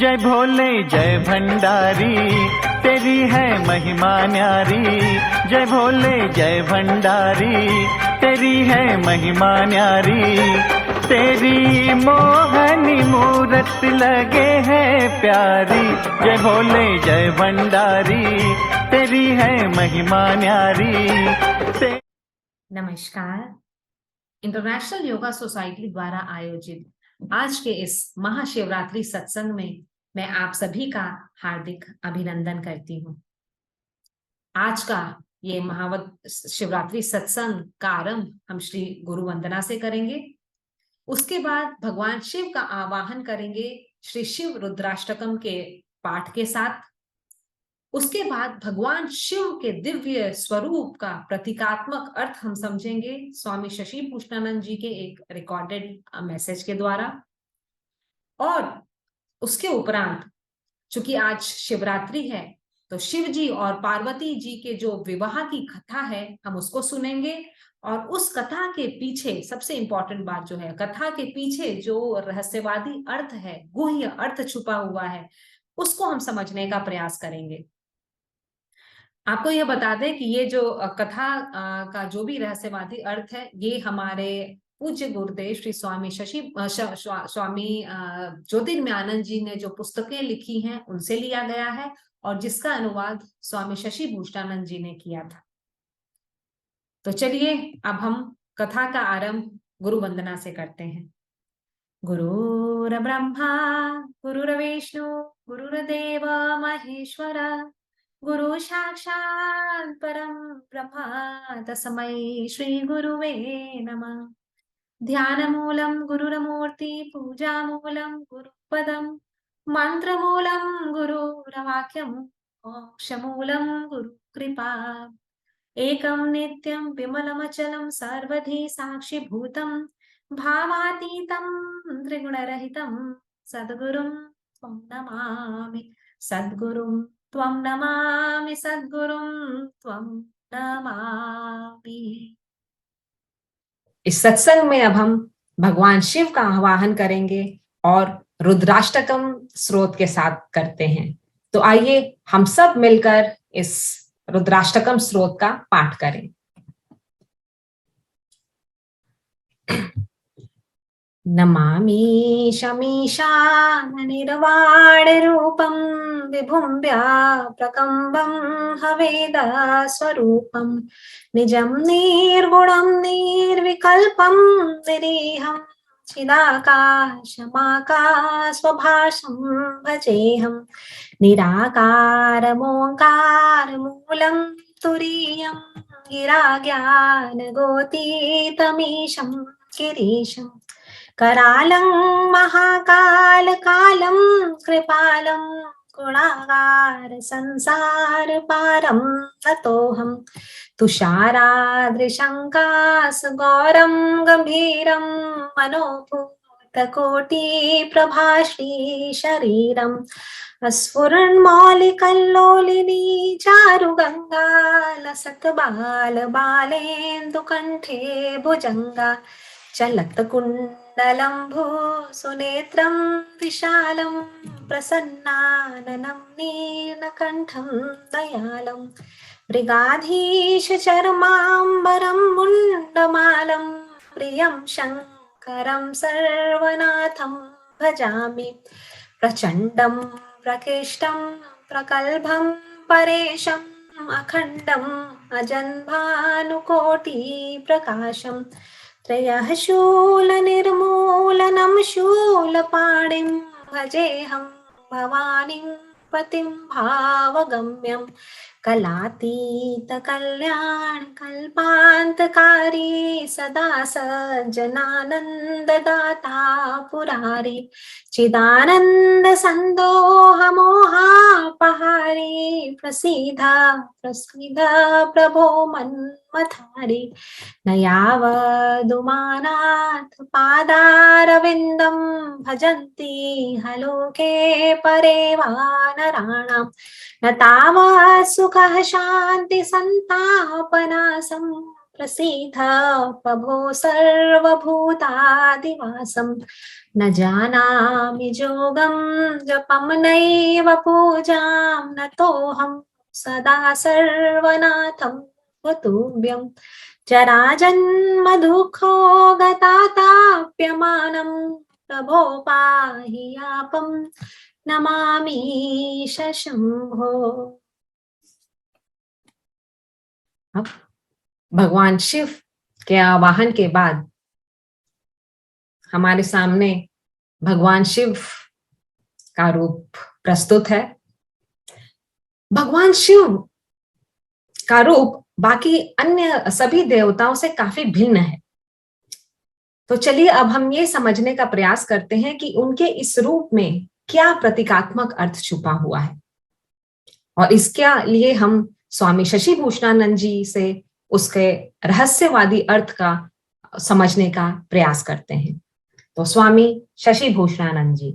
जय भोले जय भंडारी, तेरी है महिमा न्यारी। जय भोले जय भंडारी, तेरी है महिमा न्यारी। तेरी मोहनी मूरत लगे है प्यारी। जय भोले जय भंडारी, तेरी है महिमा न्यारी। नमस्कार। इंटरनेशनल योगा सोसाइटी द्वारा आयोजित आज के इस महाशिवरात्रि सत्संग में मैं आप सभी का हार्दिक अभिनंदन करती हूँ। आज का ये शिवरात्रि सत्संग का आरंभ हम श्री गुरु वंदना से करेंगे। उसके बाद भगवान शिव का आवाहन करेंगे श्री शिव रुद्राष्टकम के पाठ के साथ। उसके बाद भगवान शिव के दिव्य स्वरूप का प्रतीकात्मक अर्थ हम समझेंगे स्वामी शशि भूषणानंद जी के एक रिकॉर्डेड मैसेज के द्वारा। और उसके उपरांत चूंकि आज शिवरात्रि है तो शिव जी और पार्वती जी के जो विवाह की कथा है हम उसको सुनेंगे। और उस कथा के पीछे सबसे इंपॉर्टेंट बात जो है, कथा के पीछे जो रहस्यवादी अर्थ है, गुह्य अर्थ छुपा हुआ है, उसको हम समझने का प्रयास करेंगे। आपको यह बता दें कि ये जो कथा का जो भी रहस्यवादी अर्थ है, ये हमारे पूज्य गुरुदेव श्री स्वामी स्वामी ज्योतिर्मयानंद जी ने जो पुस्तकें लिखी हैं उनसे लिया गया है और जिसका अनुवाद स्वामी शशि भूषणानंद जी ने किया था। तो चलिए अब हम कथा का आरंभ गुरु वंदना से करते हैं। गुरुर् ब्रह्मा गुरुर्विष्णु गुरुर्देव महेश्वर, गुरु साक्षात् परम ब्रह्म तस्मै श्री गुरुवे नमः। ध्यानमूलं गुरुरमूर्ति, पूजामूलं गुरुपदं, मंत्रमूलं गुरुर्वाक्यं, मोक्षमूलं गुरुकृपा। एकं नित्यं विमलमचलं सर्वधी साक्षिभूतं, भावातीतं त्रिगुणरहितं सद्गुरुं त्वं नमामि। सद्गुरुं त्वं नमामि, सद्गुरुं त्वं नमामि। इस सत्संग में अब हम भगवान शिव का आवाहन करेंगे और रुद्राष्टकम स्रोत के साथ करते हैं। तो आइए हम सब मिलकर इस रुद्राष्टकम स्रोत का पाठ करें। नमामि शमीशान निर्वाण रूपं, विभुं व्याप्रकम्बं हवेदा स्वरूपं, निजं निर्गुणं निर्विकल्पं निरीहं, चिदाकाशमाकाशभासं भजेऽहं। निराकारमोङ्कारमूलं तुरीयं, गिराज्ञानगोतीतमीशं गिरीशं। करालं महाकालकालं कृपालं, गुणागार संसार पारं नतोऽहं। तुषाराद्रिशङ्कासगौरं गम्भीरं, मनोभूतकोटिप्रभाश्री शरीरम्। स्फुरन्मौलिकल्लोलिनी चारुगङ्गा, लसत्बालबालेन्दुकण्ठे भुजङ्गा। चलत्कुण्डलम्भो सुनेत्रं विशालं, प्रसन्नाननं नीलकण्ठं दयालं। मृगाधीशचर्माम्बरं मुण्डमालं, प्रियं शङ्करं सर्वनाथं भजामि। प्रचण्डं प्रकृष्टं प्रगल्भं परेशम्, अखण्डम् अजन्भानुकोटिप्रकाशम्। त्रयः शूलनिर्मूलनं शूलपाणिं, भजेऽहं भवानीं पतिं भावगम्यं। कलातीतकल्याणकल्पान्तकारी, सदा सज्जनानन्ददाता पुरारी। चिदानन्दसन्दोहमोहापहारी, प्रसीद प्रसीद प्रभो मन्मथारी। न यावदुमानाथ पादारविन्दं, भजन्ति हलोके परे वा नराणां। न तावत् सुखः शान्ति सन्तापनासं, प्रसीद प्रभो सर्वभूतादिवासं न जानामि जोगं जपं नैव पूजां नतोऽहं सदा सर्वनाथं वतुभ्यं जराजन्म दुःखो गताताप्यमानं प्रभो पाहि यापं नमामि शंभो। अब भगवान शिव के आवाहन के बाद हमारे सामने भगवान शिव का रूप प्रस्तुत है। भगवान शिव का रूप बाकी अन्य सभी देवताओं से काफी भिन्न है। तो चलिए अब हम ये समझने का प्रयास करते हैं कि उनके इस रूप में क्या प्रतीकात्मक अर्थ छुपा हुआ है, और इसके लिए हम स्वामी शशि भूषणानंद जी से उसके रहस्यवादी अर्थ का समझने का प्रयास करते हैं। तो स्वामी शशि भूषणानंद जी।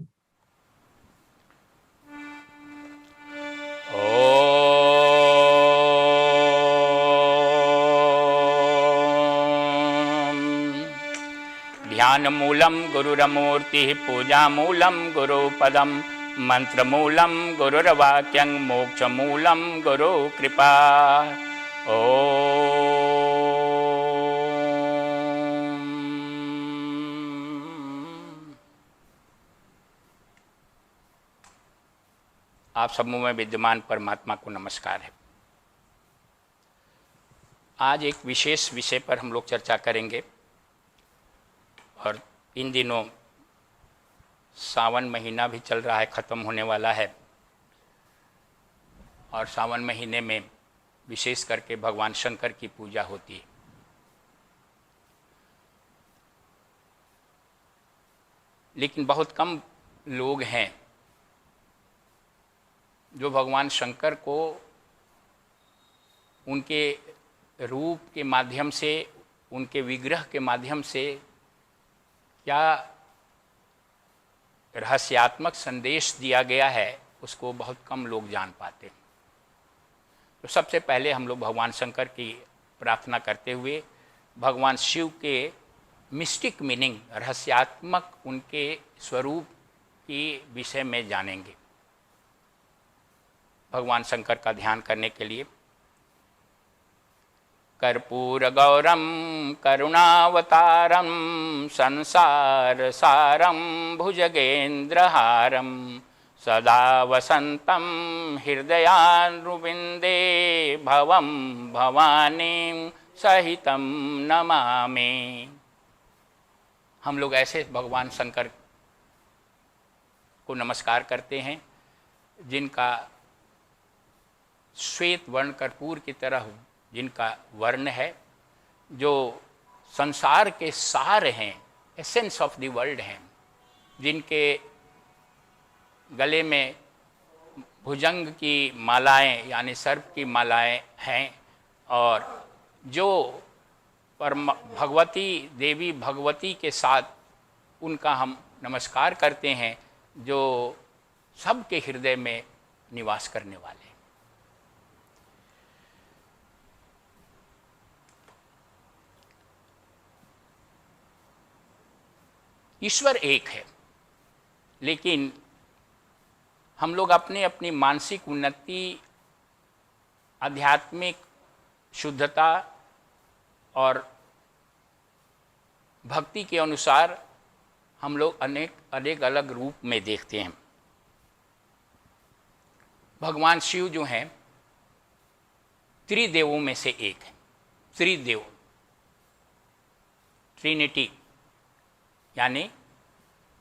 ध्यान मूलम गुरुरमूर्ति पूजा मूलम गुरुपदम मंत्र मूलम गुरुर्वाक्यं मोक्ष मूलम गुरु कृपा। आप समूह में विद्यमान परमात्मा को नमस्कार है। आज एक विशेष विषय पर हम लोग चर्चा करेंगे, और इन दिनों सावन महीना भी चल रहा है, ख़त्म होने वाला है, और सावन महीने में विशेष करके भगवान शंकर की पूजा होती है। लेकिन बहुत कम लोग हैं जो भगवान शंकर को उनके रूप के माध्यम से, उनके विग्रह के माध्यम से क्या रहस्यात्मक संदेश दिया गया है, उसको बहुत कम लोग जान पाते। तो सबसे पहले हम लोग भगवान शंकर की प्रार्थना करते हुए भगवान शिव के मिस्टिक मीनिंग, रहस्यात्मक उनके स्वरूप के विषय में जानेंगे। भगवान शंकर का ध्यान करने के लिए कर्पूर गौरम करुणावतारम संसार सारम भुजगेन्द्रहारम सदा वसंतम हृदयानुविंदे भवम भवानी सहितम नमामि। हम लोग ऐसे भगवान शंकर को नमस्कार करते हैं जिनका श्वेत वर्ण कर्पूर की तरह जिनका वर्ण है, जो संसार के सार हैं, एसेंस ऑफ द वर्ल्ड हैं, जिनके गले में भुजंग की मालाएं यानी सर्प की मालाएं हैं, और जो भगवती देवी भगवती के साथ उनका हम नमस्कार करते हैं, जो सबके हृदय में निवास करने वाले हैं। ईश्वर एक है, लेकिन हम लोग अपने अपनी मानसिक उन्नति, आध्यात्मिक शुद्धता और भक्ति के अनुसार हम लोग अनेक अलग रूप में देखते हैं। भगवान शिव जो हैं त्रिदेवों में से एक है। त्रिदेव, ट्रिनिटी, यानी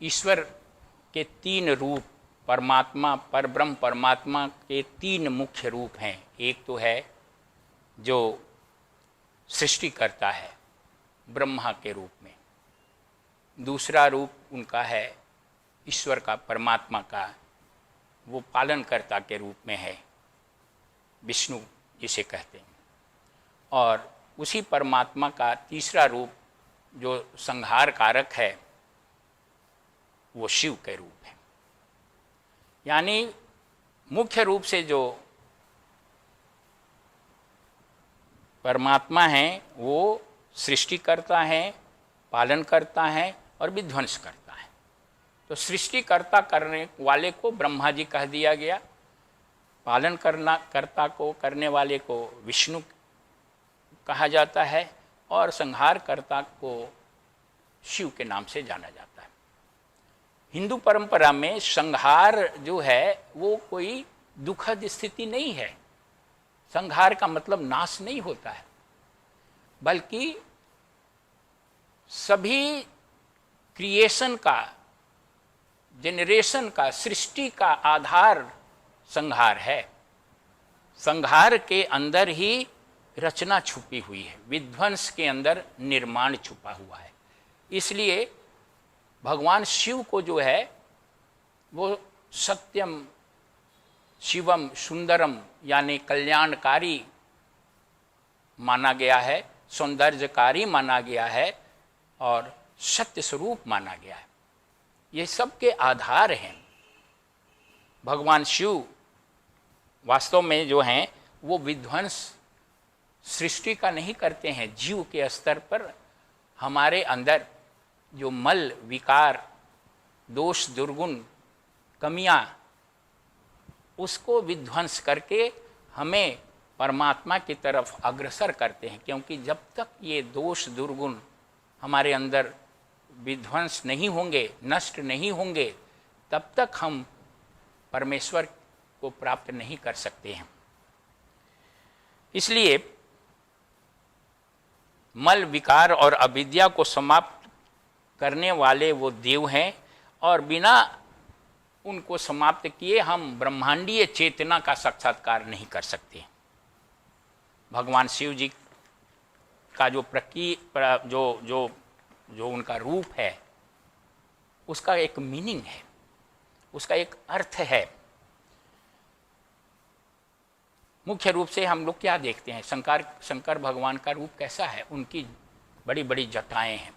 ईश्वर के तीन रूप, परमात्मा परब्रह्म परमात्मा के तीन मुख्य रूप हैं। एक तो है जो सृष्टि करता है ब्रह्मा के रूप में, दूसरा रूप उनका है ईश्वर का, परमात्मा का, वो पालनकर्ता के रूप में है, विष्णु जिसे कहते हैं, और उसी परमात्मा का तीसरा रूप जो संहार कारक है वो शिव के रूप है। यानी मुख्य रूप से जो परमात्मा हैं वो सृष्टि करता है, पालन करता है और विध्वंस करता है। तो सृष्टिकर्ता करने वाले को ब्रह्मा जी कह दिया गया, पालन कर्ता को करने वाले को विष्णु कहा जाता है और संहारकर्ता को शिव के नाम से जाना जाता है। हिंदू परंपरा में संहार जो है वो कोई दुखद स्थिति नहीं है। संहार का मतलब नाश नहीं होता है, बल्कि सभी क्रिएशन का, जेनरेशन का, सृष्टि का आधार संहार है। संहार के अंदर ही रचना छुपी हुई है, विध्वंस के अंदर निर्माण छुपा हुआ है। इसलिए भगवान शिव को जो है वो सत्यम शिवम सुंदरम यानी कल्याणकारी माना गया है, सौंदर्यकारी माना गया है और सत्य स्वरूप माना गया है। ये सब के आधार हैं। भगवान शिव वास्तव में जो हैं वो विध्वंस सृष्टि का नहीं करते हैं। जीव के स्तर पर हमारे अंदर जो मल विकार, दोष, दुर्गुण, कमियां, उसको विध्वंस करके हमें परमात्मा की तरफ अग्रसर करते हैं। क्योंकि जब तक ये दोष दुर्गुण हमारे अंदर विध्वंस नहीं होंगे, नष्ट नहीं होंगे, तब तक हम परमेश्वर को प्राप्त नहीं कर सकते हैं। इसलिए मल विकार और अविद्या को समाप्त करने वाले वो देव हैं और बिना उनको समाप्त किए हम ब्रह्मांडीय चेतना का साक्षात्कार नहीं कर सकते। भगवान शिव जी का जो उनका रूप है उसका एक मीनिंग है, उसका एक अर्थ है। मुख्य रूप से हम लोग क्या देखते हैं, शंकर भगवान का रूप कैसा है? उनकी बड़ी बड़ी जटाएं हैं।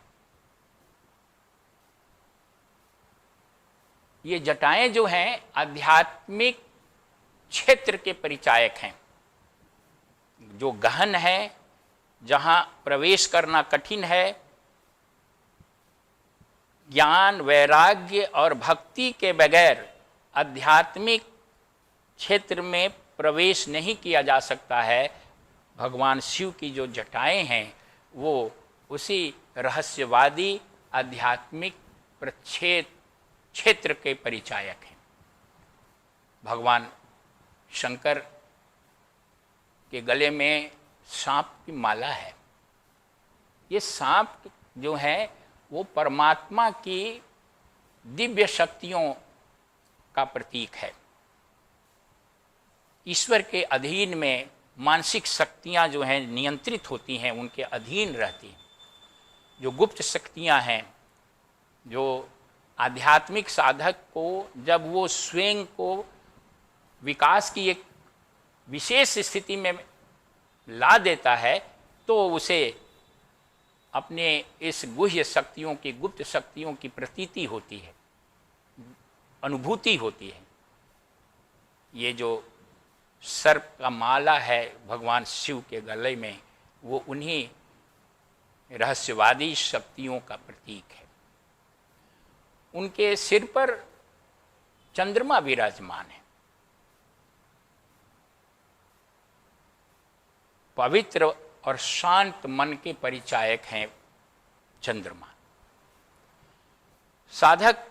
ये जटाएं जो हैं आध्यात्मिक क्षेत्र के परिचायक हैं, जो गहन है, जहां प्रवेश करना कठिन है। ज्ञान, वैराग्य और भक्ति के बगैर आध्यात्मिक क्षेत्र में प्रवेश नहीं किया जा सकता है। भगवान शिव की जो जटाएं हैं वो उसी रहस्यवादी आध्यात्मिक क्षेत्र के परिचायक हैं। भगवान शंकर के गले में सांप की माला है। ये सांप जो है वो परमात्मा की दिव्य शक्तियों का प्रतीक है। ईश्वर के अधीन में मानसिक शक्तियां जो हैं नियंत्रित होती हैं, उनके अधीन रहती हैं। जो गुप्त शक्तियां हैं, जो आध्यात्मिक साधक को जब वो स्वयं को विकास की एक विशेष स्थिति में ला देता है तो उसे अपने इस गुह्य शक्तियों की, गुप्त शक्तियों की प्रतीति होती है, अनुभूति होती है। ये जो सर्प का माला है भगवान शिव के गले में, वो उन्हीं रहस्यवादी शक्तियों का प्रतीक है। उनके सिर पर चंद्रमा विराजमान है। पवित्र और शांत मन के परिचायक हैं चंद्रमा। साधक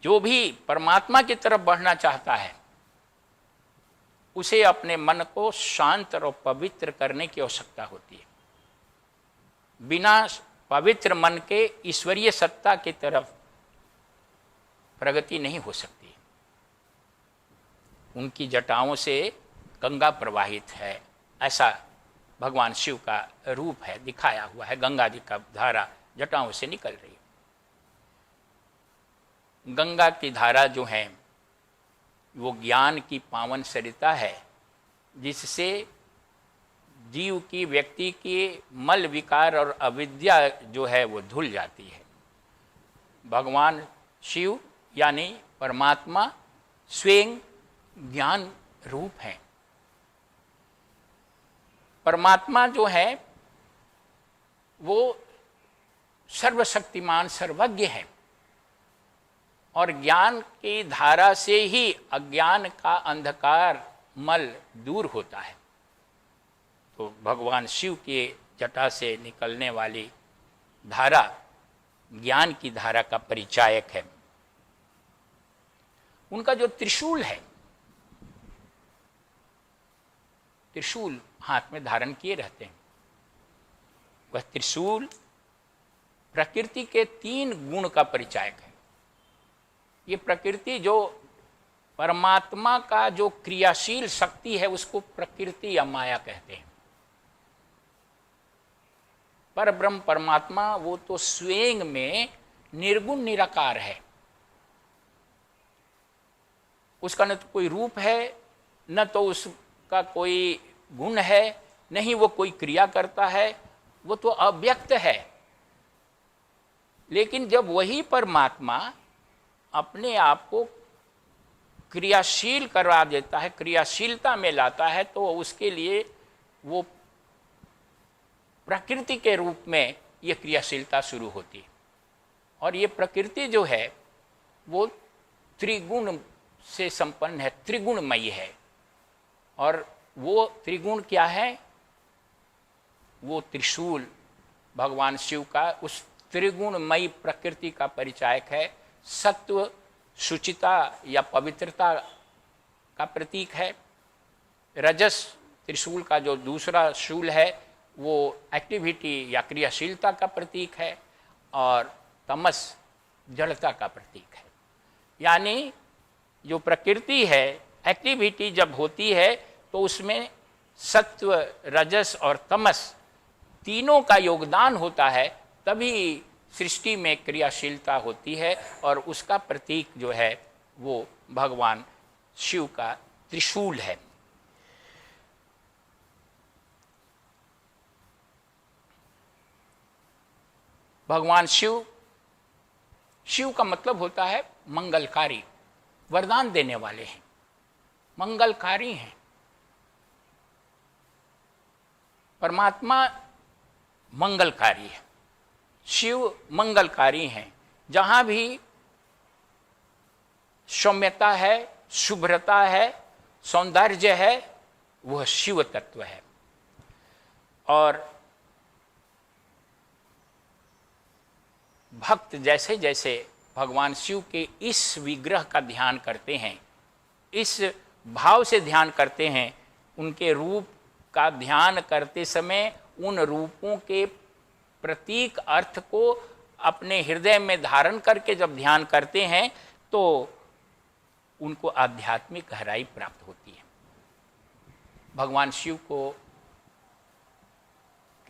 जो भी परमात्मा की तरफ बढ़ना चाहता है उसे अपने मन को शांत और पवित्र करने की आवश्यकता होती है। बिना पवित्र मन के ईश्वरीय सत्ता की तरफ प्रगति नहीं हो सकती। उनकी जटाओं से गंगा प्रवाहित है, ऐसा भगवान शिव का रूप है, दिखाया हुआ है। गंगा जी का धारा जटाओं से निकल रही है। गंगा की धारा जो है वो ज्ञान की पावन सरिता है, जिससे जीव की, व्यक्ति की मल विकार और अविद्या जो है वो धुल जाती है। भगवान शिव यानी परमात्मा स्वयं ज्ञान रूप हैं। परमात्मा जो है वो सर्वशक्तिमान सर्वज्ञ है और ज्ञान की धारा से ही अज्ञान का अंधकार मल दूर होता है। तो भगवान शिव के जटा से निकलने वाली धारा ज्ञान की धारा का परिचायक है। उनका जो त्रिशूल है, त्रिशूल हाथ में धारण किए रहते हैं, वह त्रिशूल प्रकृति के 3 गुण का परिचायक है। ये प्रकृति जो परमात्मा का जो क्रियाशील शक्ति है उसको प्रकृति या माया कहते हैं। पर ब्रह्म परमात्मा वो तो स्वयं में निर्गुण निराकार है, उसका न तो कोई रूप है, न तो उसका कोई गुण है, नहीं वो कोई क्रिया करता है, वो तो अव्यक्त है। लेकिन जब वही परमात्मा अपने आप को क्रियाशील करवा देता है, क्रियाशीलता में लाता है, तो उसके लिए वो प्रकृति के रूप में ये क्रियाशीलता शुरू होती है। और ये प्रकृति जो है वो त्रिगुण से संपन्न है, त्रिगुणमयी है। और वो त्रिगुण क्या है? वो त्रिशूल भगवान शिव का उस त्रिगुणमयी प्रकृति का परिचायक है। सत्व, शुचिता या पवित्रता का प्रतीक है। रजस त्रिशूल का जो दूसरा शूल है वो एक्टिविटी या क्रियाशीलता का प्रतीक है। और तमस जड़ता का प्रतीक है। यानी जो प्रकृति है, एक्टिविटी जब होती है तो उसमें सत्व, रजस और तमस तीनों का योगदान होता है, तभी सृष्टि में क्रियाशीलता होती है। और उसका प्रतीक जो है वो भगवान शिव का त्रिशूल है। भगवान शिव, शिव का मतलब होता है मंगलकारी, वरदान देने वाले हैं, मंगलकारी हैं। परमात्मा मंगलकारी है, शिव मंगलकारी हैं। जहाँ भी सौम्यता है, शुभ्रता है, सौंदर्य है, वह शिव तत्व है। और भक्त जैसे जैसे भगवान शिव के इस विग्रह का ध्यान करते हैं, इस भाव से ध्यान करते हैं, उनके रूप का ध्यान करते समय उन रूपों के प्रतीक अर्थ को अपने हृदय में धारण करके जब ध्यान करते हैं तो उनको आध्यात्मिक गहराई प्राप्त होती है। भगवान शिव को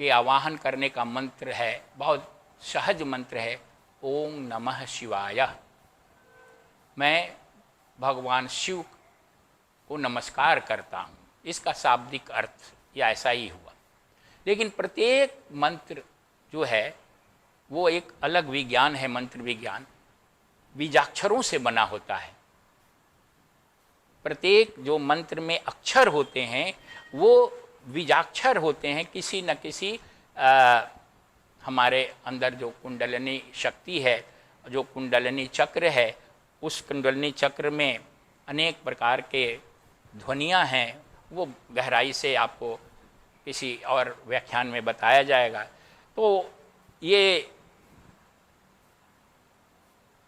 के आवाहन करने का मंत्र है, बहुत सहज मंत्र है, ओम नमः शिवाय। मैं भगवान शिव को नमस्कार करता हूँ। इसका शाब्दिक अर्थ या ऐसा ही हुआ। लेकिन प्रत्येक मंत्र जो है वो एक अलग विज्ञान है। मंत्र विज्ञान बीजाक्षरों से बना होता है। प्रत्येक जो मंत्र में अक्षर होते हैं वो बीजाक्षर होते हैं। किसी न किसी हमारे अंदर जो कुंडलिनी शक्ति है, जो कुंडलिनी चक्र है, उस कुंडलिनी चक्र में अनेक प्रकार के ध्वनियाँ हैं। वो गहराई से आपको किसी और व्याख्यान में बताया जाएगा। तो ये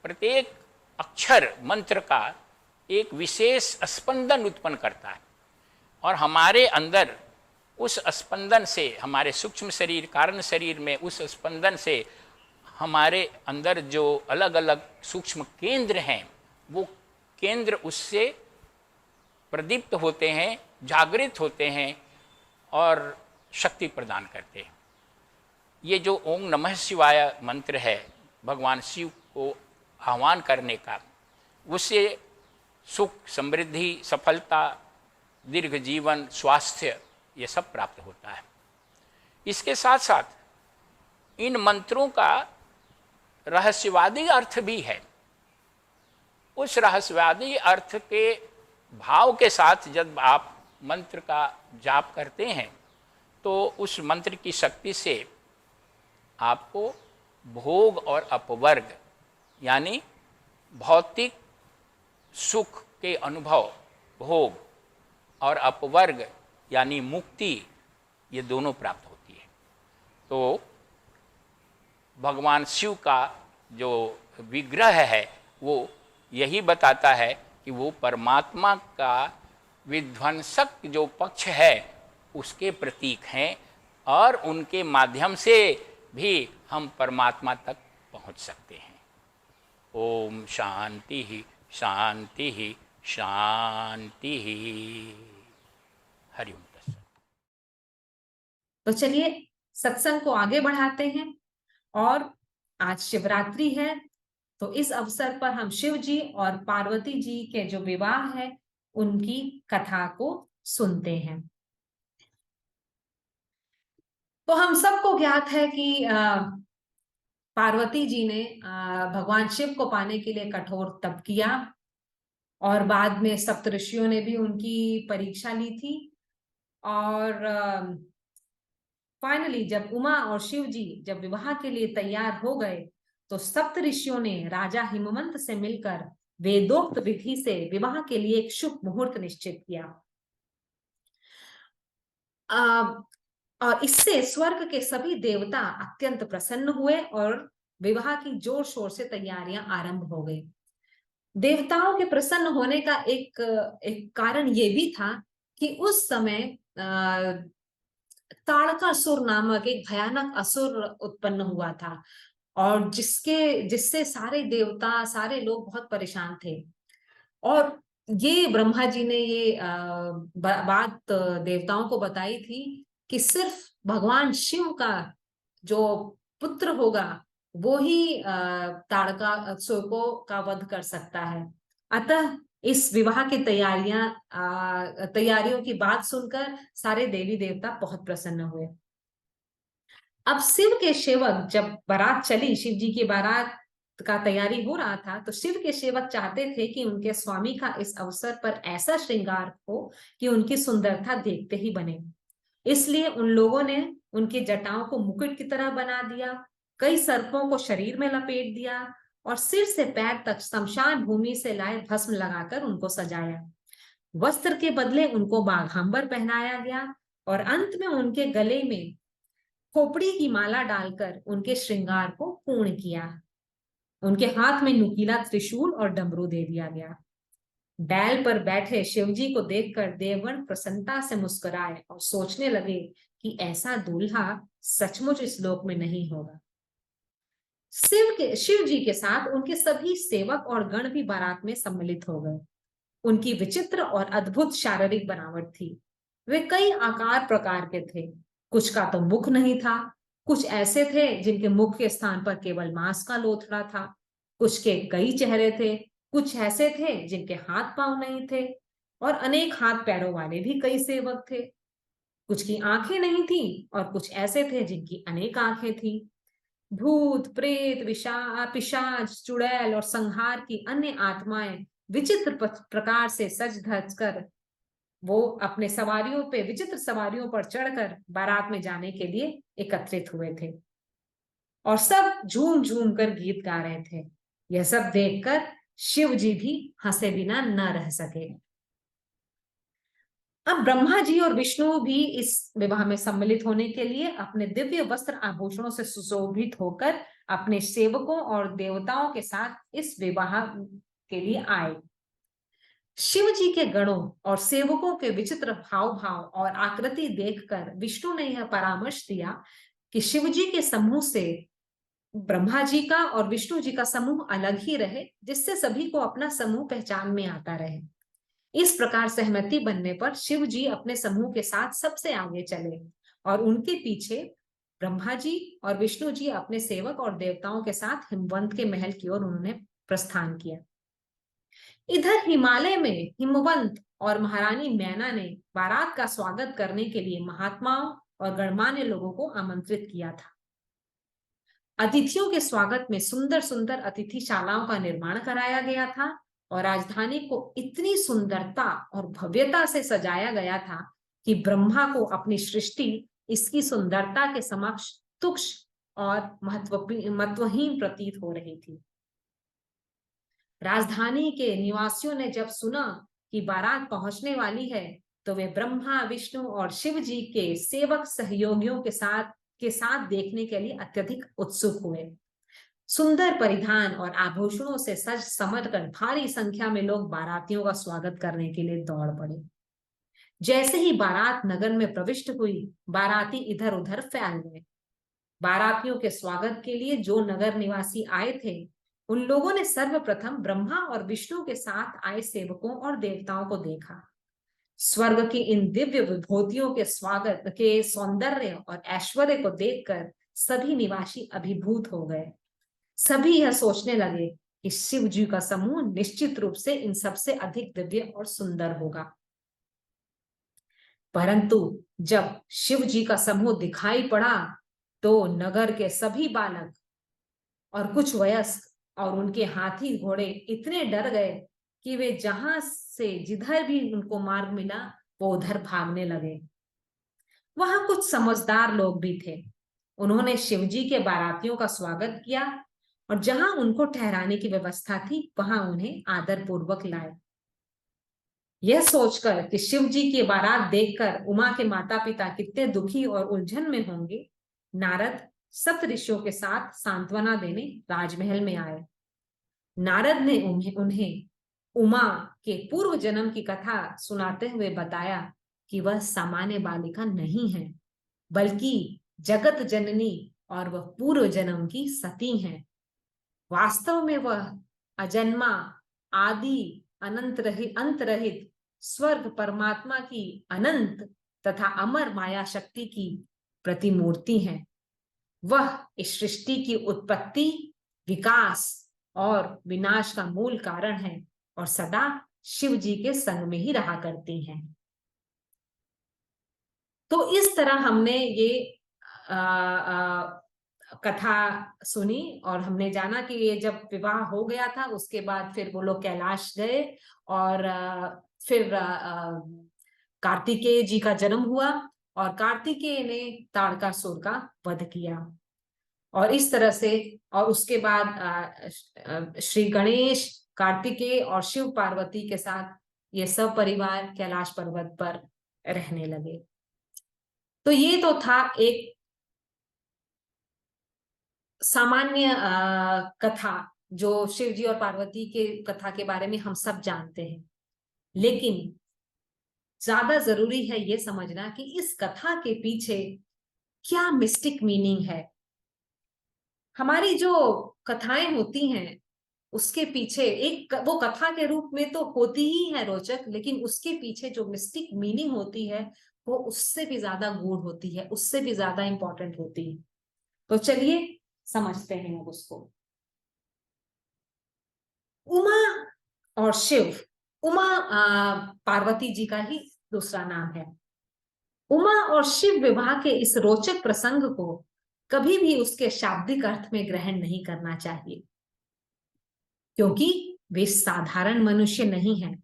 प्रत्येक अक्षर मंत्र का एक विशेष स्पंदन उत्पन्न करता है और हमारे अंदर उस स्पंदन से, हमारे सूक्ष्म शरीर, कारण शरीर में उस स्पंदन से हमारे अंदर जो अलग अलग सूक्ष्म केंद्र हैं वो केंद्र उससे प्रदीप्त होते हैं, जागृत होते हैं और शक्ति प्रदान करते हैं। ये जो ओम नमः शिवाय मंत्र है भगवान शिव को आह्वान करने का, उससे सुख, समृद्धि, सफलता, दीर्घ जीवन, स्वास्थ्य ये सब प्राप्त होता है। इसके साथ साथ इन मंत्रों का रहस्यवादी अर्थ भी है। उस रहस्यवादी अर्थ के भाव के साथ जब आप मंत्र का जाप करते हैं तो उस मंत्र की शक्ति से आपको भोग और अपवर्ग यानी भौतिक सुख के अनुभव, भोग, और अपवर्ग यानी मुक्ति, ये दोनों प्राप्त होती है। तो भगवान शिव का जो विग्रह है वो यही बताता है कि वो परमात्मा का विध्वंसक जो पक्ष है उसके प्रतीक हैं, और उनके माध्यम से भी हम परमात्मा तक पहुंच सकते हैं। ओम शांति ही शांति ही शांति ही। हरि ओम तत्सत। तो चलिए सत्संग को आगे बढ़ाते हैं, और आज शिवरात्रि है, तो इस अवसर पर हम शिव जी और पार्वती जी के जो विवाह है उनकी कथा को सुनते हैं। तो हम सबको ज्ञात है कि पार्वती जी ने भगवान शिव को पाने के लिए कठोर तप किया, और बाद में सप्तऋषियों ने भी उनकी परीक्षा ली थी। और फाइनली जब उमा और शिव जी जब विवाह के लिए तैयार हो गए, तो सप्तऋषियों ने राजा हिमवंत से मिलकर वेदोक्त विधि से विवाह के लिए एक शुभ मुहूर्त निश्चित किया। और इससे स्वर्ग के सभी देवता अत्यंत प्रसन्न हुए और विवाह की जोर शोर से तैयारियां आरंभ हो गई। देवताओं के प्रसन्न होने का एक कारण ये भी था कि उस समय ताड़कासुर नामक एक भयानक असुर उत्पन्न हुआ था, और जिससे सारे देवता, सारे लोग बहुत परेशान थे। और ये ब्रह्मा जी ने ये बात देवताओं को बताई थी कि सिर्फ भगवान शिव का जो पुत्र होगा वो ही ताड़कासुर को का वध कर सकता है। अतः इस विवाह की तैयारियों की बात सुनकर सारे देवी देवता बहुत प्रसन्न हुए। अब शिव के सेवक, जब बारात चली, शिव जी की बारात का तैयारी हो रहा था, तो शिव के सेवक चाहते थे कि उनके स्वामी का इस अवसर पर ऐसा श्रृंगार हो कि उनकी सुंदरता देखते ही बने। इसलिए उन लोगों ने उनकी जटाओं को मुकुट की तरह बना दिया, कई सर्पों को शरीर में लपेट दिया, और सिर से पैर तक शमशान भूमि से लाए भस्म लगाकर उनको सजाया। वस्त्र के बदले उनको बाघांबर पहनाया गया, और अंत में उनके गले में खोपड़ी की माला डालकर उनके श्रृंगार को पूर्ण किया। उनके हाथ में नुकीला त्रिशूल और डमरू दे दिया गया। बैल पर बैठे शिवजी को देखकर देवगण प्रसन्नता से मुस्कुराए और सोचने लगे कि ऐसा दूल्हा सचमुच इस लोक में नहीं होगा। शिव जी के साथ उनके सभी सेवक और गण भी बारात में सम्मिलित हो गए। उनकी विचित्र और अद्भुत शारीरिक बनावट थी। वे कई आकार प्रकार के थे। कुछ का तो मुख नहीं था, कुछ ऐसे थे जिनके मुख के स्थान पर केवल मांस का लोथड़ा था, कुछ के कई चेहरे थे, कुछ ऐसे थे जिनके हाथ पांव नहीं थे, और अनेक हाथ पैरों वाले भी कई सेवक थे। कुछ की आंखें नहीं थी और कुछ ऐसे थे जिनकी अनेक आंखें थी। भूत, प्रेत, पिशाच, चुड़ैल और संहार की अन्य आत्माएं विचित्र प्रकार से सज धज कर वो अपने सवारियों पे, विचित्र सवारियों पर चढ़कर बारात में जाने के लिए एकत्रित हुए थे, और सब झूम झूम कर गीत गा रहे थे। यह सब देखकर शिव जी भी हंसे बिना न रह सके। अब ब्रह्मा जी और विष्णु भी इस विवाह में सम्मिलित होने के लिए अपने दिव्य वस्त्र आभूषणों से सुशोभित होकर अपने सेवकों और देवताओं के साथ इस विवाह के लिए आए। शिव जी के गणों और सेवकों के विचित्र भाव और आकृति देखकर विष्णु ने यह परामर्श दिया कि शिव जी के समूह से ब्रह्मा जी का और विष्णु जी का समूह अलग ही रहे, जिससे सभी को अपना समूह पहचान में आता रहे। इस प्रकार सहमति बनने पर शिव जी अपने समूह के साथ सबसे आगे चले, और उनके पीछे ब्रह्मा जी और विष्णु जी अपने सेवक और देवताओं के साथ हिमवंत के महल की ओर उन्होंने प्रस्थान किया। इधर हिमालय में हिमवंत और महारानी मैना ने बारात का स्वागत करने के लिए महात्माओं और गणमान्य लोगों को आमंत्रित किया था। अतिथियों के स्वागत में सुंदर सुंदर अतिथिशालाओं का निर्माण कराया गया था, और राजधानी को इतनी सुंदरता और भव्यता से सजाया गया था कि ब्रह्मा को अपनी सृष्टि इसकी सुंदरता के समक्ष तुच्छ और महत्वहीन प्रतीत हो रही थी। राजधानी के निवासियों ने जब सुना कि बारात पहुंचने वाली है तो वे ब्रह्मा, विष्णु और शिव जी के सेवक सहयोगियों के साथ देखने के लिए अत्यधिक उत्सुक हुए। सुंदर परिधान और आभूषणों से सज समझ कर भारी संख्या में लोग बारातियों का स्वागत करने के लिए दौड़ पड़े। जैसे ही बारात नगर में प्रविष्ट हुई, बाराती इधर उधर फैल गए। बारातियों के स्वागत के लिए जो नगर निवासी आए थे, उन लोगों ने सर्वप्रथम ब्रह्मा और विष्णु के साथ आए सेवकों और देवताओं को देखा। स्वर्ग की इन दिव्य विभूतियों के स्वागत के सौंदर्य और ऐश्वर्य को देखकर सभी निवासी अभिभूत हो गए। सभी यह सोचने लगे कि शिव जी का समूह निश्चित रूप से इन सबसे अधिक दिव्य और सुंदर होगा। परंतु जब शिव जी का समूह दिखाई पड़ा तो नगर के सभी बालक और कुछ वयस्क और उनके हाथी घोड़े इतने डर गए कि वे जहां से जिधर भी उनको मार्ग मिला वो उधर भागने लगे। वहां कुछ समझदार लोग भी थे। उन्होंने शिवजी के बारातियों का स्वागत किया और जहां उनको ठहराने की व्यवस्था थी वहां उन्हें आदर पूर्वक लाए। यह सोचकर कि शिव जी की बारात देखकर उमा के माता पिता कितने दुखी और उलझन में होंगे, नारद सप्त ऋषियों के साथ सांत्वना देने राजमहल में आए। नारद ने उन्हें उमा के पूर्व जन्म की कथा सुनाते हुए बताया कि वह सामान्य बालिका नहीं है, बल्कि जगत जननी और वह पूर्व जन्म की सती हैं। वास्तव में वह अजन्मा, आदि, अंत रहित स्वर्ग परमात्मा की अनंत तथा अमर माया शक्ति की प्रतिमूर्ति हैं। वह इस सृष्टि की उत्पत्ति, विकास और विनाश का मूल कारण है और सदा शिव जी के संग में ही रहा करती हैं। तो इस तरह हमने ये कथा सुनी और हमने जाना कि ये जब विवाह हो गया था उसके बाद फिर वो लोग कैलाश गए और फिर कार्तिकेय जी का जन्म हुआ और कार्तिकेय ने ताड़कासुर का वध किया। और इस तरह से और उसके बाद श्री गणेश, कार्तिकेय और शिव पार्वती के साथ ये सब परिवार कैलाश पर्वत पर रहने लगे। तो ये तो था एक सामान्य कथा जो शिव जी और पार्वती के कथा के बारे में हम सब जानते हैं। लेकिन ज्यादा जरूरी है ये समझना कि इस कथा के पीछे क्या मिस्टिक मीनिंग है। हमारी जो कथाएं होती हैं उसके पीछे एक वो कथा के रूप में तो होती ही है रोचक, लेकिन उसके पीछे जो मिस्टिक मीनिंग होती है वो उससे भी ज्यादा गूढ़ होती है, उससे भी ज्यादा इंपॉर्टेंट होती है। तो चलिए समझते हैं उसको। उमा और शिव, उमा पार्वती जी का ही दूसरा नाम है। उमा और शिव विवाह के इस रोचक प्रसंग को कभी भी उसके शाब्दिक अर्थ में ग्रहण नहीं करना चाहिए, क्योंकि वे साधारण मनुष्य नहीं हैं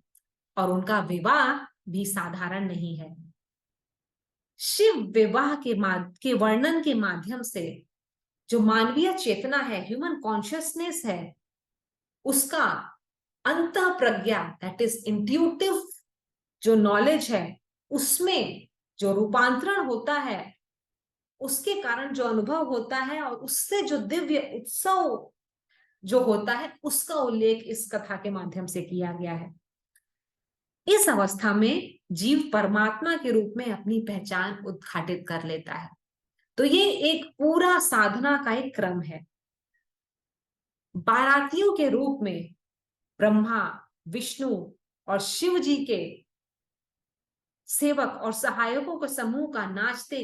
और उनका विवाह भी साधारण नहीं है। शिव विवाह के वर्णन के माध्यम से जो मानवीय चेतना है, ह्यूमन कॉन्शियसनेस है, उसका अंतः प्रज्ञा दैट इज इंट्यूटिव जो नॉलेज है उसमें जो रूपांतरण होता है, उसके कारण जो अनुभव होता है और उससे जो दिव्य उत्सव जो होता है उसका उल्लेख इस कथा के माध्यम से किया गया है। इस अवस्था में जीव परमात्मा के रूप में अपनी पहचान उद्घाटित कर लेता है। तो ये एक पूरा साधना का एक क्रम है। बारातियों के रूप में ब्रह्मा, विष्णु और शिव जी के सेवक और सहायकों के समूह का नाचते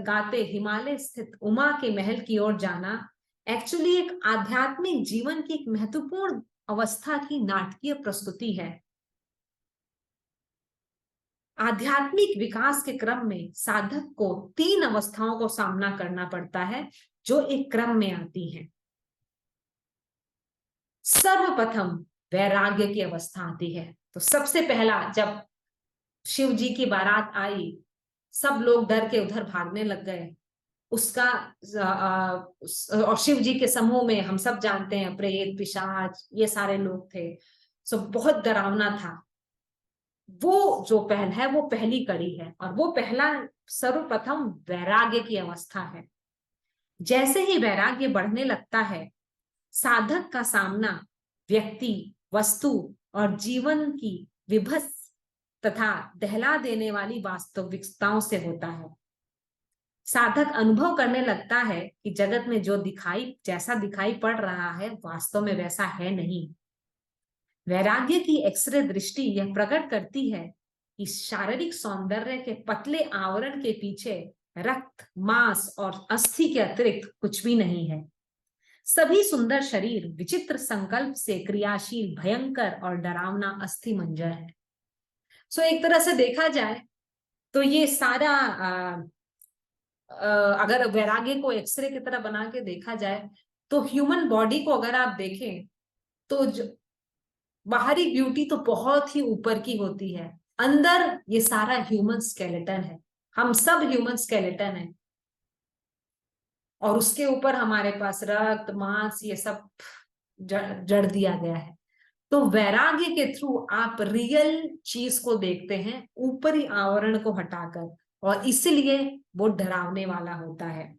गाते हिमालय स्थित उमा के महल की ओर जाना एक्चुअली एक आध्यात्मिक जीवन की एक महत्वपूर्ण अवस्था की नाटकीय प्रस्तुति है। आध्यात्मिक विकास के क्रम में साधक को 3 अवस्थाओं को सामना करना पड़ता है जो एक क्रम में आती हैं। सर्वप्रथम वैराग्य की अवस्था आती है। तो सबसे पहला जब शिव जी की बारात आई, सब लोग डर के उधर भागने लग गए। उसका और शिव जी के समूह में हम सब जानते हैं प्रेत पिशाच ये सारे लोग थे। सो बहुत डरावना था। वो जो पहल है वो पहली कड़ी है, और वो पहला सर्वप्रथम वैराग्य की अवस्था है। जैसे ही वैराग्य बढ़ने लगता है, साधक का सामना व्यक्ति, वस्तु और जीवन की विभत्स तथा दहला देने वाली वास्तविकताओं से होता है। साधक अनुभव करने लगता है कि जगत में जो जैसा दिखाई पड़ रहा है वास्तव में वैसा है नहीं। वैराग्य की एक्सरे दृष्टि यह प्रकट करती है कि शारीरिक सौंदर्य के पतले आवरण के पीछे रक्त, मांस और अस्थि के अतिरिक्त कुछ भी नहीं है। सभी सुंदर शरीर विचित्र संकल्प से क्रियाशील, भयंकर और डरावना अस्थि मंजर है। सो एक तरह से देखा जाए तो ये सारा अगर वैराग्य को एक्सरे की तरह बना के देखा जाए तो ह्यूमन बॉडी को अगर आप देखें तो बाहरी ब्यूटी तो बहुत ही ऊपर की होती है, अंदर ये सारा ह्यूमन स्केलेटन है। हम सब ह्यूमन स्केलेटन है, और उसके ऊपर हमारे पास रक्त, मांस ये सब जड़ दिया गया है। तो वैराग्य के थ्रू आप रियल चीज को देखते हैं, ऊपरी आवरण को हटाकर, और इसलिए वो डरावने वाला होता है।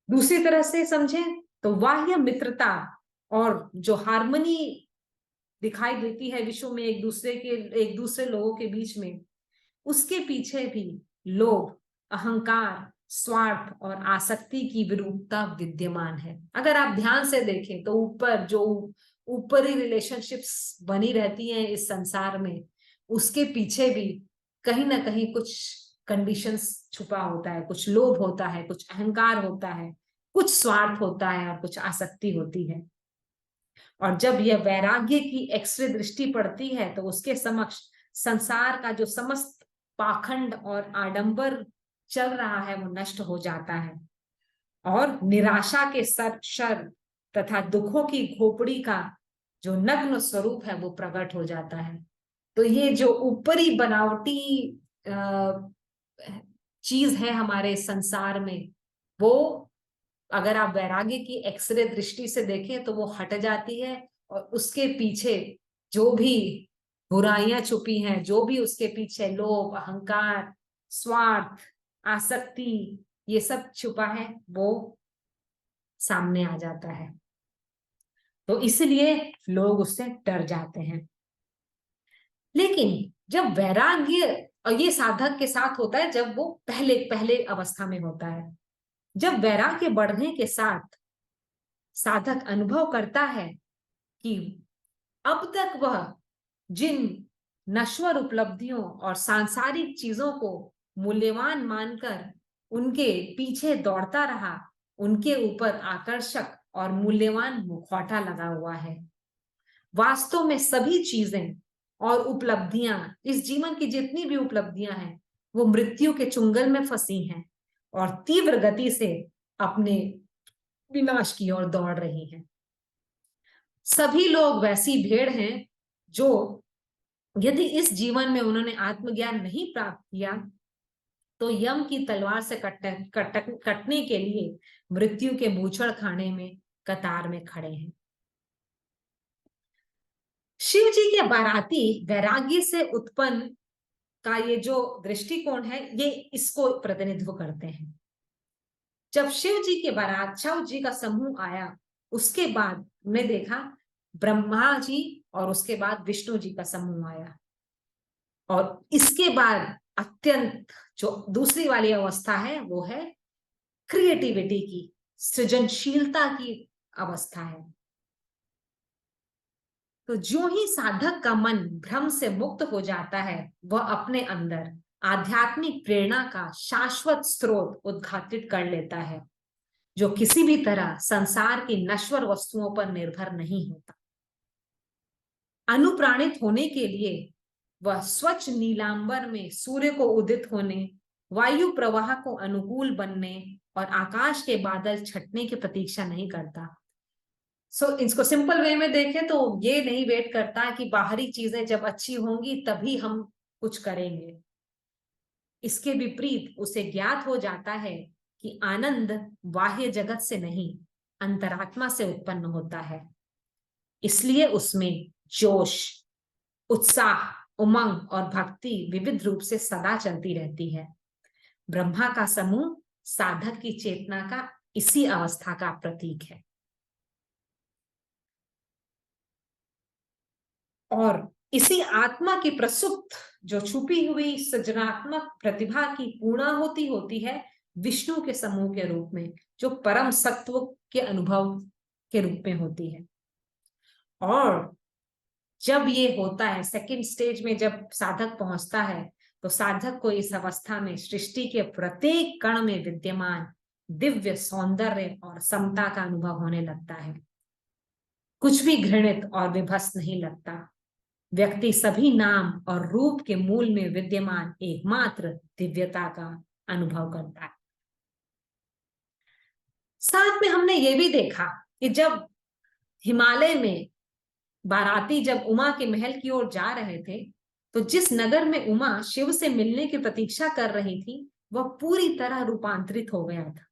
दूसरी तरह से समझें तो बाह्य मित्रता और जो हार्मनी दिखाई देती है विश्व में एक दूसरे लोगों के बीच में, उसके पीछे भी लोभ, अहंकार, स्वार्थ और आसक्ति की विरूपता विद्यमान है। अगर आप ध्यान से देखें तो ऊपरी रिलेशनशिप्स बनी रहती हैं इस संसार में, उसके पीछे भी कहीं ना कहीं कुछ कंडीशंस छुपा होता है, कुछ लोभ होता है, कुछ अहंकार होता है, कुछ स्वार्थ होता है और कुछ आसक्ति होती है। और जब यह वैराग्य की एक्सरे दृष्टि पड़ती है तो उसके समक्ष संसार का जो समस्त पाखंड और आडंबर चल रहा है वो नष्ट हो जाता है, और निराशा के शर तथा दुखों की खोपड़ी का जो नग्न स्वरूप है वो प्रकट हो जाता है। तो ये जो ऊपरी बनावटी चीज है हमारे संसार में, वो अगर आप वैराग्य की एक्सरे दृष्टि से देखें तो वो हट जाती है, और उसके पीछे जो भी बुराइयां छुपी हैं, जो भी उसके पीछे लोभ, अहंकार, स्वार्थ, आसक्ति ये सब छुपा है, वो सामने आ जाता है। तो इसलिए लोग उससे डर जाते हैं। लेकिन जब वैराग्य, और ये साधक के साथ होता है जब वो पहले अवस्था में होता है, जब वैराग्य बढ़ने के साथ साधक अनुभव करता है कि अब तक वह जिन नश्वर उपलब्धियों और सांसारिक चीजों को मूल्यवान मानकर उनके पीछे दौड़ता रहा, उनके ऊपर आकर्षक और मूल्यवान मुखौटा लगा हुआ है। वास्तव में सभी चीजें और उपलब्धियां, इस जीवन की जितनी भी उपलब्धियां हैं, वो मृत्यु के चुंगल में फंसी हैं और तीव्र गति से अपने विनाश की ओर दौड़ रही हैं। सभी लोग वैसी भेड़ हैं जो यदि इस जीवन में उन्होंने आत्मज्ञान नहीं प्राप्त किया तो यम की तलवार से कटने के लिए मृत्यु के मूछड़ खाने में कतार में खड़े हैं। शिव जी के बाराती वैराग्य से उत्पन्न का ये जो दृष्टिकोण है, ये इसको प्रतिनिधित्व करते हैं। जब शिव जी के बारात, शिव जी का समूह आया, उसके बाद में देखा ब्रह्मा जी और उसके बाद विष्णु जी का समूह आया, और इसके बाद अत्यंत जो दूसरी वाली अवस्था है वो है क्रिएटिविटी की, सृजनशीलता की अवस्था है। तो जो ही साधक का मन भ्रम से मुक्त हो जाता है, वह अपने अंदर आध्यात्मिक प्रेरणा का शाश्वत स्रोत उद्घाटित कर लेता है, जो किसी भी तरह संसार की नश्वर वस्तुओं पर निर्भर नहीं होता। अनुप्राणित होने के लिए वह स्वच्छ नीलांबर में सूर्य को उदित होने, वायु प्रवाह को अनुकूल बनने और आकाश के बादल छटने की प्रतीक्षा नहीं करता। इसको सिंपल वे में देखें तो ये नहीं वेट करता कि बाहरी चीजें जब अच्छी होंगी तभी हम कुछ करेंगे। इसके विपरीत उसे ज्ञात हो जाता है कि आनंद बाह्य जगत से नहीं, अंतरात्मा से उत्पन्न होता है। इसलिए उसमें जोश, उत्साह, उमंग और भक्ति विविध रूप से सदा चलती रहती है। ब्रह्मा का समूह साधक की चेतना का इसी अवस्था का प्रतीक है। और इसी आत्मा की प्रसुप्त जो छुपी हुई सृजनात्मक प्रतिभा की पूर्णाहुति होती है विष्णु के समूह के रूप में, जो परम सत्व के अनुभव के रूप में होती है। और जब ये होता है, सेकंड स्टेज में जब साधक पहुंचता है, तो साधक को इस अवस्था में सृष्टि के प्रत्येक कण में विद्यमान दिव्य सौंदर्य और समता का अनुभव होने लगता है। कुछ भी घृणित और विभत्स नहीं लगता। व्यक्ति सभी नाम और रूप के मूल में विद्यमान एकमात्र दिव्यता का अनुभव करता है। साथ में हमने ये भी देखा कि जब हिमालय में बाराती जब उमा के महल की ओर जा रहे थे, तो जिस नगर में उमा शिव से मिलने की प्रतीक्षा कर रही थी, वह पूरी तरह रूपांतरित हो गया था।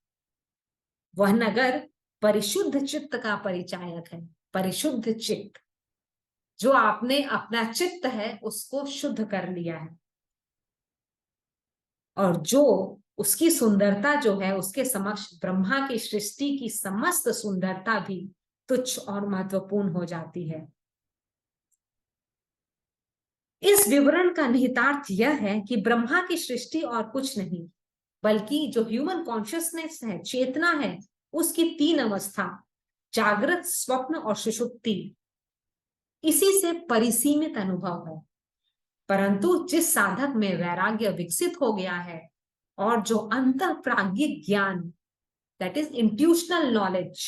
वह नगर परिशुद्ध चित्त का परिचायक है। परिशुद्ध चित्त, जो आपने अपना चित्त है उसको शुद्ध कर लिया है, और जो उसकी सुंदरता जो है उसके समक्ष ब्रह्मा की सृष्टि की समस्त सुंदरता भी तुच्छ और महत्वपूर्ण हो जाती है। इस विवरण का निहितार्थ यह है कि ब्रह्मा की सृष्टि और कुछ नहीं, बल्कि जो ह्यूमन कॉन्शियसनेस है, चेतना है, उसकी तीन अवस्था, जागृत, स्वप्न और सुषुप्ति, इसी से परिसीमित अनुभव है। परंतु जिस साधक में वैराग्य विकसित हो गया है और जो अंतःप्राज्ञिक ज्ञान, दैट इज इंट्यूशनल नॉलेज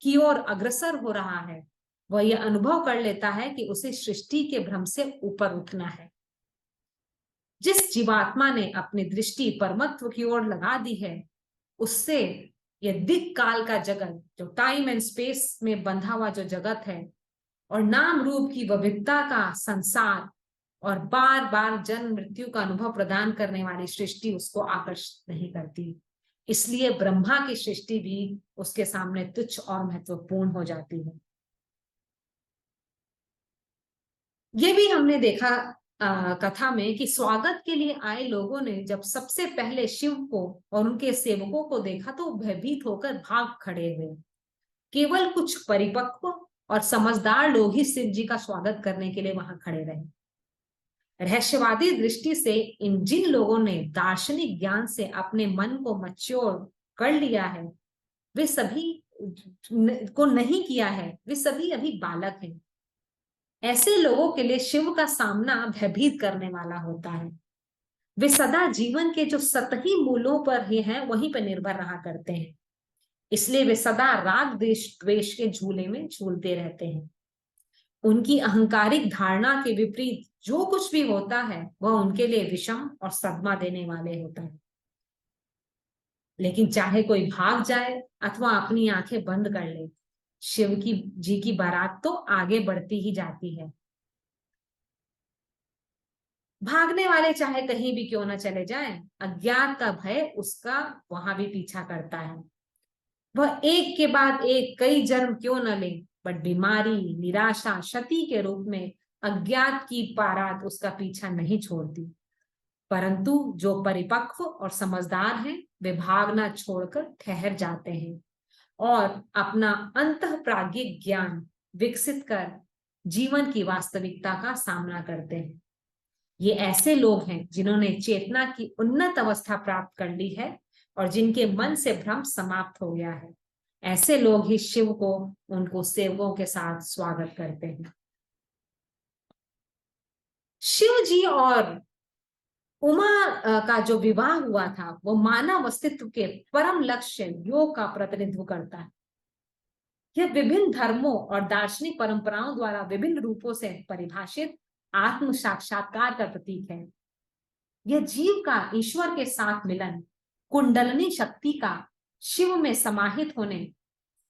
की ओर अग्रसर हो रहा है, वह यह अनुभव कर लेता है कि उसे सृष्टि के भ्रम से ऊपर उठना है। जिस जीवात्मा ने अपनी दृष्टि परमत्व की ओर लगा दी है, उससे यह दिक् काल का जगत, जो टाइम एंड स्पेस में बंधा हुआ जो जगत है, और नाम रूप की विविधता का संसार और बार बार जन्म मृत्यु का अनुभव प्रदान करने वाली सृष्टि उसको आकर्षित नहीं करती। इसलिए ब्रह्मा की सृष्टि भी उसके सामने तुच्छ और महत्वपूर्ण हो जाती है। ये भी हमने देखा कथा में कि स्वागत के लिए आए लोगों ने जब सबसे पहले शिव को और उनके सेवकों को देखा तो भयभीत होकर भाग खड़े हुए। केवल कुछ परिपक्व और समझदार लोग ही शिव जी का स्वागत करने के लिए वहां खड़े रहे। रहस्यवादी दृष्टि से इन जिन लोगों ने दार्शनिक ज्ञान से अपने मन को मैच्योर कर लिया है, वे सभी को नहीं किया है, वे सभी अभी बालक हैं। ऐसे लोगों के लिए शिव का सामना भयभीत करने वाला होता है। वे सदा जीवन के जो सतही मूलों पर ही हैं, वहीं पर निर्भर रहा करते हैं। इसलिए वे सदा राग देश द्वेष के झूले में झूलते रहते हैं। उनकी अहंकारिक धारणा के विपरीत जो कुछ भी होता है वह उनके लिए विषम और सदमा देने वाले होता है। लेकिन चाहे कोई भाग जाए अथवा अपनी आंखें बंद कर ले, शिव जी की बारात तो आगे बढ़ती ही जाती है। भागने वाले चाहे कहीं भी क्यों न चले जाएं, अज्ञात का भय उसका वहां भी पीछा करता है। वह एक के बाद एक कई जन्म क्यों न ले, बट बीमारी, निराशा, क्षति के रूप में अज्ञात की बारात उसका पीछा नहीं छोड़ती। परंतु जो परिपक्व और समझदार हैं, वे भागना छोड़कर ठहर जाते हैं और अपना अंतःप्राज्ञिक ज्ञान विकसित कर जीवन की वास्तविकता का सामना करते हैं। ये ऐसे लोग हैं जिन्होंने चेतना की उन्नत अवस्था प्राप्त कर ली है और जिनके मन से भ्रम समाप्त हो गया है। ऐसे लोग ही शिव को उनको सेवकों के साथ स्वागत करते हैं। शिव जी और उमा का जो विवाह हुआ था वो मानव अस्तित्व के परम लक्ष्य योग का प्रतिनिधित्व करता है। यह विभिन्न धर्मों और दार्शनिक परंपराओं द्वारा विभिन्न रूपों से परिभाषित आत्म साक्षात्कार का प्रतीक है। यह जीव का ईश्वर के साथ मिलन, कुंडलनी शक्ति का शिव में समाहित होने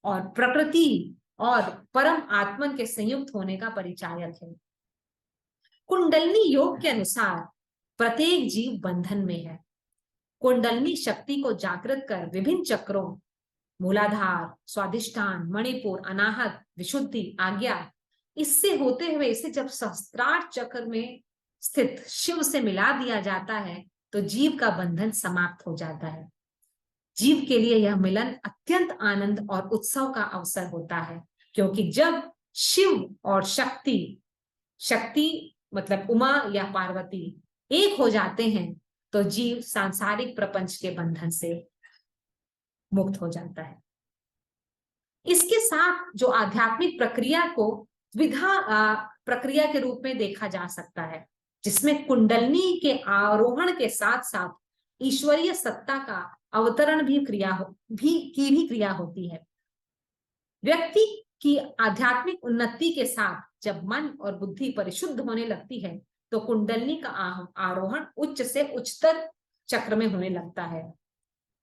और प्रकृति और परम आत्मन के संयुक्त होने का परिचायक है। कुंडलनी योग के अनुसार प्रत्येक जीव बंधन में है। कुंडलिनी शक्ति को जागृत कर विभिन्न चक्रों, मूलाधार, स्वादिष्ठान, मणिपुर, अनाहत, विशुद्धि, आज्ञा, इससे होते हुए इसे जब सहस्त्रार चक्र में स्थित शिव से मिला दिया जाता है तो जीव का बंधन समाप्त हो जाता है। जीव के लिए यह मिलन अत्यंत आनंद और उत्सव का अवसर होता है, क्योंकि जब शिव और शक्ति मतलब उमा या पार्वती एक हो जाते हैं तो जीव सांसारिक प्रपंच के बंधन से मुक्त हो जाता है। इसके साथ जो आध्यात्मिक प्रक्रिया को द्विधा प्रक्रिया के रूप में देखा जा सकता है, जिसमें कुंडलिनी के आरोहण के साथ साथ ईश्वरीय सत्ता का अवतरण भी क्रिया होती है। व्यक्ति की आध्यात्मिक उन्नति के साथ जब मन और बुद्धि परिशुद्ध होने लगती है तो कुंडलिनी का आरोहण उच्च से उच्चतर चक्र में होने लगता है।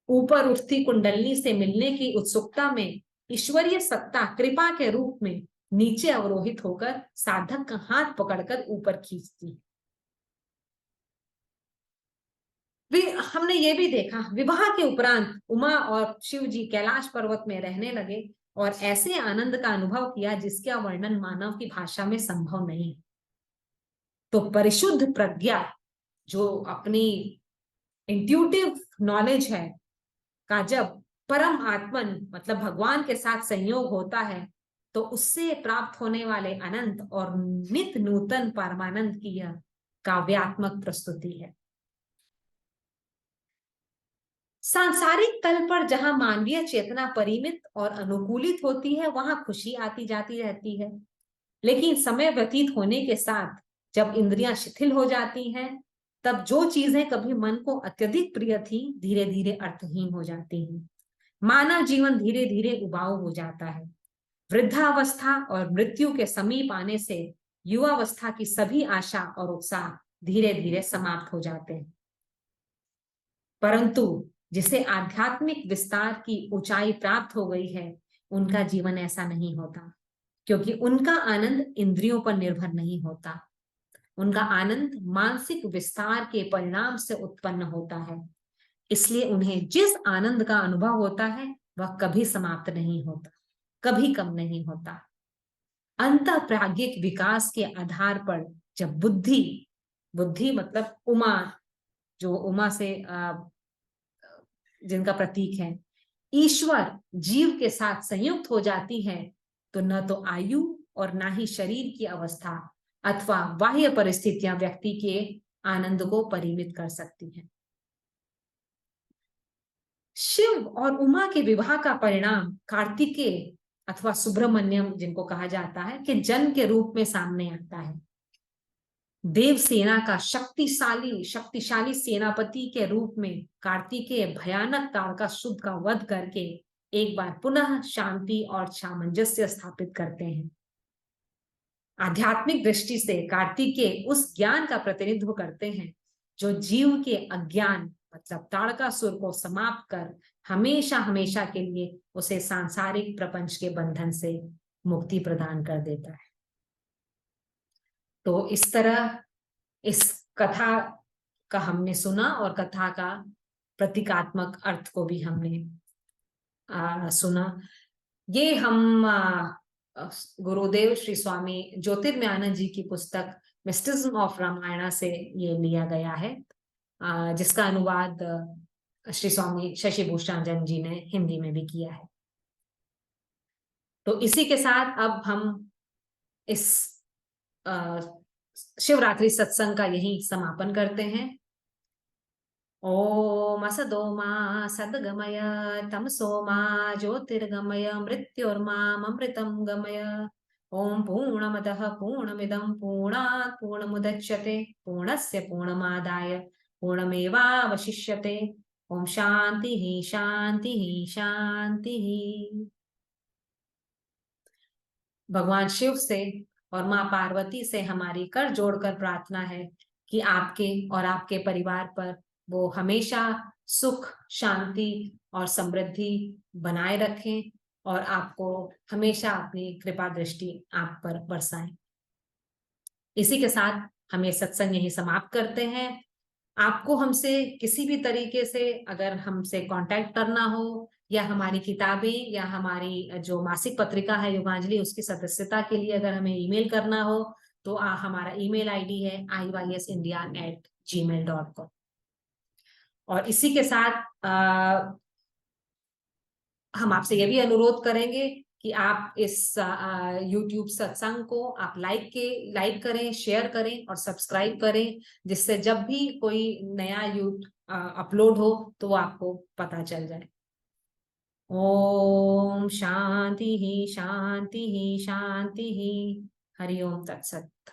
ऊपर उठती कुंडलिनी से मिलने की उत्सुकता में ईश्वरीय सत्ता कृपा के रूप में नीचे अवरोहित होकर साधक का हाथ पकड़कर ऊपर खींचती। हमने ये भी देखा, विवाह के उपरांत उमा और शिव जी कैलाश पर्वत में रहने लगे और ऐसे आनंद का अनुभव किया जिसका वर्णन मानव की भाषा में संभव नहीं। तो परिशुद्ध प्रज्ञा जो अपनी इंट्यूटिव नॉलेज है का जब परम आत्मन मतलब भगवान के साथ संयोग होता है तो उससे प्राप्त होने वाले अनंत और नित नूतन परमानंद की यह काव्यात्मक प्रस्तुति है। सांसारिक तल पर जहां मानवीय चेतना परिमित और अनुकूलित होती है वहां खुशी आती जाती रहती है, लेकिन समय व्यतीत होने के साथ जब इंद्रियां शिथिल हो जाती हैं तब जो चीजें कभी मन को अत्यधिक प्रिय थी धीरे धीरे अर्थहीन हो जाती हैं। मानव जीवन धीरे धीरे उबाऊ हो जाता है। वृद्धावस्था और मृत्यु के समीप आने से युवावस्था की सभी आशा और उत्साह धीरे धीरे समाप्त हो जाते हैं। परंतु जिसे आध्यात्मिक विस्तार की ऊंचाई प्राप्त हो गई है उनका जीवन ऐसा नहीं होता, क्योंकि उनका आनंद इंद्रियों पर निर्भर नहीं होता। उनका आनंद मानसिक विस्तार के परिणाम से उत्पन्न होता है, इसलिए उन्हें जिस आनंद का अनुभव होता है वह कभी समाप्त नहीं होता, कभी कम नहीं होता। अंतःप्राज्ञिक विकास के आधार पर जब बुद्धि मतलब उमा, जो उमा से जिनका प्रतीक है, ईश्वर जीव के साथ संयुक्त हो जाती है तो न तो आयु और ना ही शरीर की अवस्था अथवा बाह्य परिस्थितियां व्यक्ति के आनंद को परिमित कर सकती हैं। शिव और उमा के विवाह का परिणाम कार्तिकेय अथवा सुब्रमण्यम जिनको कहा जाता है कि जन्म के रूप में सामने आता है। देव सेना का शक्तिशाली सेनापति के रूप में कार्तिकेय भयानक तारकासुर का वध करके एक बार पुनः शांति और सामंजस्य स्थापित करते हैं। आध्यात्मिक दृष्टि से कार्तिकेय उस ज्ञान का प्रतिनिधित्व करते हैं जो जीव के अज्ञान मतलब तारकासुर को समाप्त कर हमेशा हमेशा के लिए उसे सांसारिक प्रपंच के बंधन से मुक्ति प्रदान कर देता है। तो इस तरह इस कथा का हमने सुना और कथा का प्रतीकात्मक अर्थ को भी हमने सुना। ये हम गुरुदेव श्री स्वामी ज्योतिर्मयानंद जी की पुस्तक मिस्टिज्म ऑफ रामायण से ये लिया गया है, जिसका अनुवाद श्री स्वामी शशिभूषण जी ने हिंदी में भी किया है। तो इसी के साथ अब हम इस शिवरात्रि सत्संग का यही समापन करते हैं। ओम असदो मा सद्गमय तमसो मा ज्योतिर्गमय मृत्योर्माम अमृतं गमय। ओम पूर्णमदः पूर्णमिदं पूर्णात् पूर्णमुदच्यते पूर्णस्य पूर्णमादाय पूर्णमेवावशिष्यते। ओम शांति शांति शांति। भगवान शिव से और माँ पार्वती से हमारी कर जोड़कर प्रार्थना है कि आपके और आपके परिवार पर वो हमेशा सुख शांति और समृद्धि बनाए रखें और आपको हमेशा अपनी कृपा दृष्टि आप पर बरसाएं। इसी के साथ हम ये सत्संग यही समाप्त करते हैं। आपको हमसे किसी भी तरीके से अगर हमसे कांटेक्ट करना हो, या हमारी किताबें या हमारी जो मासिक पत्रिका है योगांजलि उसकी सदस्यता के लिए अगर हमें ईमेल करना हो, तो हमारा ईमेल आईडी है iysindia@gmail.com। और इसी के साथ हम आपसे यह भी अनुरोध करेंगे कि आप इस YouTube सत्संग को आप लाइक करें, शेयर करें और सब्सक्राइब करें, जिससे जब भी कोई नया अपलोड हो तो वो आपको पता चल जाए। ओम शांति ही शांति ही शांति ही। हरि ओम तत्सत।